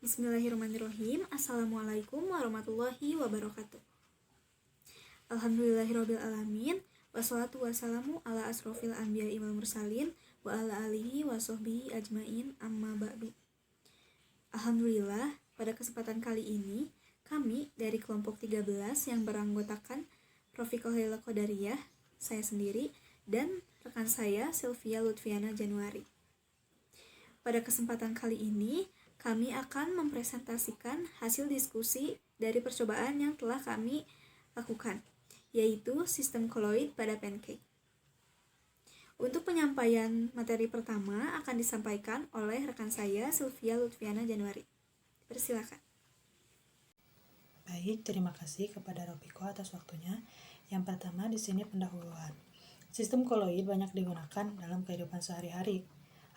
Bismillahirrahmanirrahim. Assalamualaikum warahmatullahi wabarakatuh. Alhamdulillahirrabbilalamin. Wassalatu wassalamu ala asrofil anbiya'i wal mursalin wa ala alihi wa sahbihi ajmain amma ba'du. Alhamdulillah, pada kesempatan kali ini kami dari kelompok 13 yang beranggotakan Rafiqah Laila Qadariyah, saya sendiri, dan rekan saya Sylvia Lutfiana Januari. Pada kesempatan kali ini kami akan mempresentasikan hasil diskusi dari percobaan yang telah kami lakukan, yaitu sistem koloid pada pancake. Untuk penyampaian materi pertama akan disampaikan oleh rekan saya Sylvia Lutfiana Januari. Persilakan. Baik, terima kasih kepada Ropiko atas waktunya. Yang pertama di sini pendahuluan. Sistem koloid banyak digunakan dalam kehidupan sehari-hari.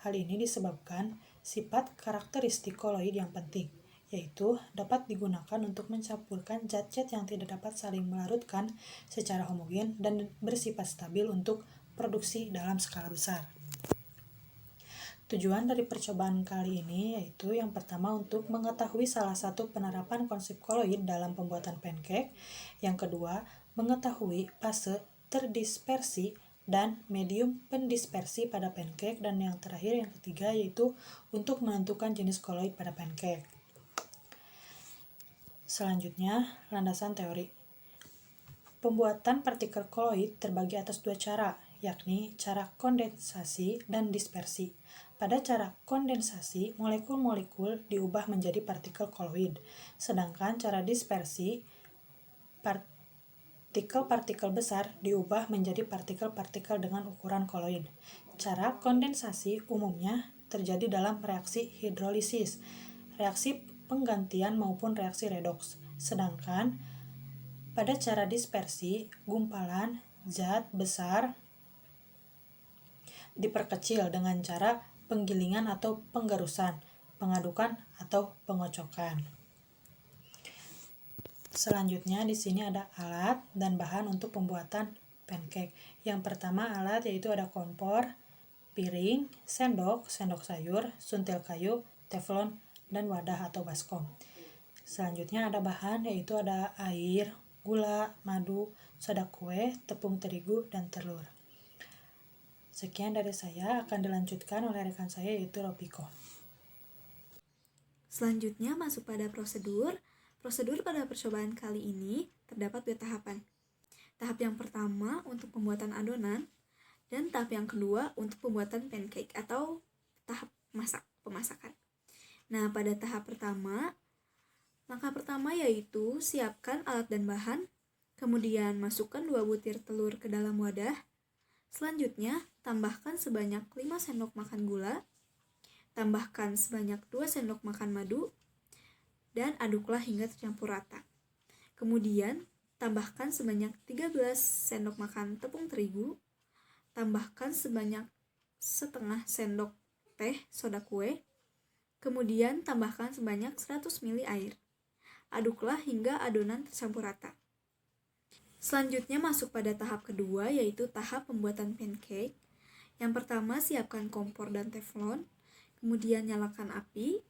Hal ini disebabkan sifat karakteristik koloid yang penting, yaitu dapat digunakan untuk mencampurkan zat-zat yang tidak dapat saling melarutkan secara homogen dan bersifat stabil untuk produksi dalam skala besar. Tujuan dari percobaan kali ini yaitu yang pertama untuk mengetahui salah satu penerapan konsep koloid dalam pembuatan pancake, yang kedua mengetahui fase terdispersi dan medium pendispersi pada pancake, dan yang terakhir yang ketiga yaitu untuk menentukan jenis koloid pada pancake. Selanjutnya, landasan teori. Pembuatan partikel koloid terbagi atas dua cara, yakni cara kondensasi dan dispersi. Pada cara kondensasi, molekul-molekul diubah menjadi partikel koloid, sedangkan cara dispersi, partikel-partikel besar diubah menjadi partikel-partikel dengan ukuran koloid. Cara kondensasi umumnya terjadi dalam reaksi hidrolisis, reaksi penggantian maupun reaksi redoks. Sedangkan pada cara dispersi, gumpalan zat besar diperkecil dengan cara penggilingan atau penggarusan, pengadukan atau pengocokan. Selanjutnya di sini ada alat dan bahan untuk pembuatan pancake. Yang pertama alat yaitu ada kompor, piring, sendok sayur, suntil kayu, teflon, dan wadah atau baskom. Selanjutnya ada bahan yaitu ada air, gula, madu, soda kue, tepung terigu, dan telur. Sekian dari saya, akan dilanjutkan oleh rekan saya yaitu Ropiko. Selanjutnya masuk pada prosedur. Prosedur pada percobaan kali ini terdapat dua tahapan. Tahap yang pertama untuk pembuatan adonan, dan tahap yang kedua untuk pembuatan pancake atau tahap pemasakan. Nah, pada tahap pertama, langkah pertama yaitu siapkan alat dan bahan, kemudian masukkan 2 butir telur ke dalam wadah. Selanjutnya, tambahkan sebanyak 5 sendok makan gula, tambahkan sebanyak 2 sendok makan madu, dan aduklah hingga tercampur rata. Kemudian, tambahkan sebanyak 13 sendok makan tepung terigu, tambahkan sebanyak setengah sendok teh soda kue, kemudian tambahkan sebanyak 100 ml air. Aduklah hingga adonan tercampur rata. Selanjutnya masuk pada tahap kedua yaitu tahap pembuatan pancake. Yang pertama siapkan kompor dan teflon, kemudian nyalakan api.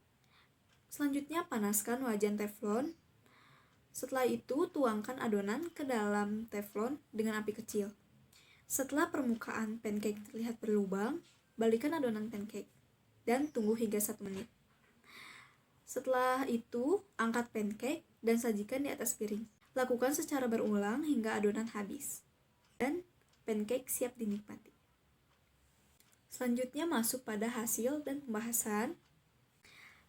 Selanjutnya panaskan wajan teflon. Setelah itu tuangkan adonan ke dalam teflon dengan api kecil. Setelah permukaan pancake terlihat berlubang, balikkan adonan pancake dan tunggu hingga 1 menit. Setelah itu angkat pancake dan sajikan di atas piring. Lakukan secara berulang hingga adonan habis dan pancake siap dinikmati. Selanjutnya masuk pada hasil dan pembahasan.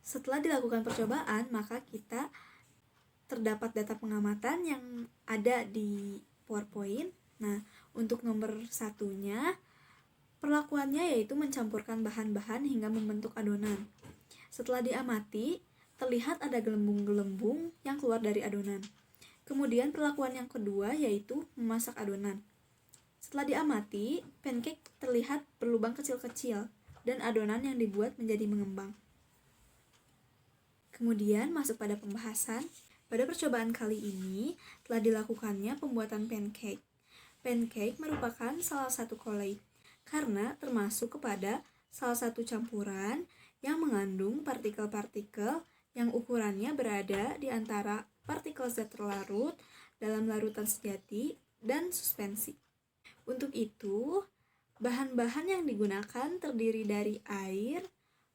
Setelah dilakukan percobaan, maka kita terdapat data pengamatan yang ada di PowerPoint. Nah, untuk nomor 1-nya, perlakuannya yaitu mencampurkan bahan-bahan hingga membentuk adonan. Setelah diamati, terlihat ada gelembung-gelembung yang keluar dari adonan. Kemudian perlakuan yang kedua yaitu memasak adonan. Setelah diamati, pancake terlihat berlubang kecil-kecil dan adonan yang dibuat menjadi mengembang. Kemudian masuk pada pembahasan. Pada percobaan kali ini telah dilakukannya pembuatan pancake. Pancake merupakan salah satu koloid karena termasuk kepada salah satu campuran yang mengandung partikel-partikel yang ukurannya berada di antara partikel zat terlarut dalam larutan sejati dan suspensi. Untuk itu, bahan-bahan yang digunakan terdiri dari air,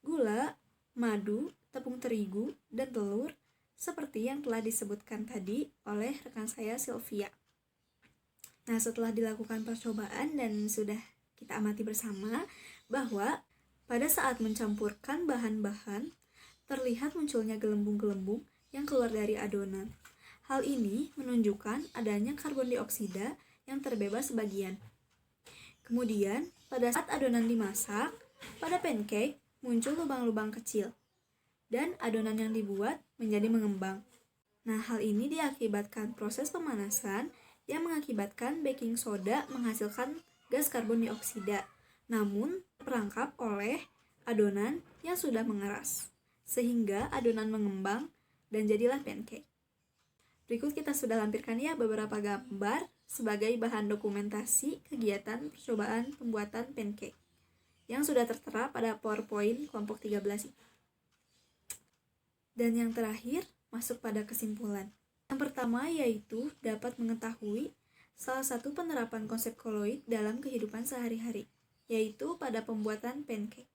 gula, madu, tepung terigu, dan telur, seperti yang telah disebutkan tadi oleh rekan saya Sylvia. Nah, setelah dilakukan percobaan dan sudah kita amati bersama bahwa pada saat mencampurkan bahan-bahan, terlihat munculnya gelembung-gelembung yang keluar dari adonan. Hal ini menunjukkan adanya karbon dioksida yang terbebas sebagian. Kemudian, pada saat adonan dimasak, pada pancake muncul lubang-lubang kecil, dan adonan yang dibuat menjadi mengembang. Nah, hal ini diakibatkan proses pemanasan yang mengakibatkan baking soda menghasilkan gas karbon dioksida, namun terperangkap oleh adonan yang sudah mengeras, sehingga adonan mengembang dan jadilah pancake. Berikut kita sudah lampirkan ya beberapa gambar sebagai bahan dokumentasi kegiatan percobaan pembuatan pancake yang sudah tertera pada PowerPoint kelompok 13. Dan yang terakhir, masuk pada kesimpulan. Yang pertama yaitu dapat mengetahui salah satu penerapan konsep koloid dalam kehidupan sehari-hari, yaitu pada pembuatan pancake.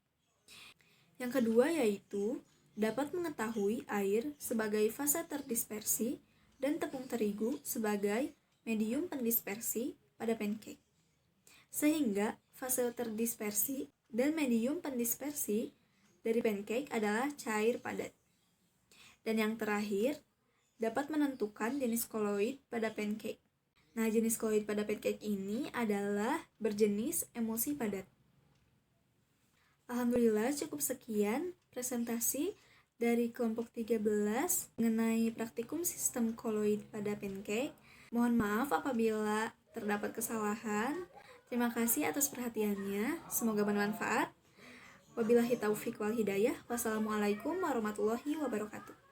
Yang kedua yaitu dapat mengetahui air sebagai fase terdispersi dan tepung terigu sebagai medium pendispersi pada pancake. Sehingga fase terdispersi dan medium pendispersi dari pancake adalah cair padat. Dan yang terakhir, dapat menentukan jenis koloid pada pancake. Nah, jenis koloid pada pancake ini adalah berjenis emulsi padat. Alhamdulillah, cukup sekian presentasi dari kelompok 13 mengenai praktikum sistem koloid pada pancake. Mohon maaf apabila terdapat kesalahan. Terima kasih atas perhatiannya. Semoga bermanfaat. Wabillahi taufiq wal hidayah. Wassalamualaikum warahmatullahi wabarakatuh.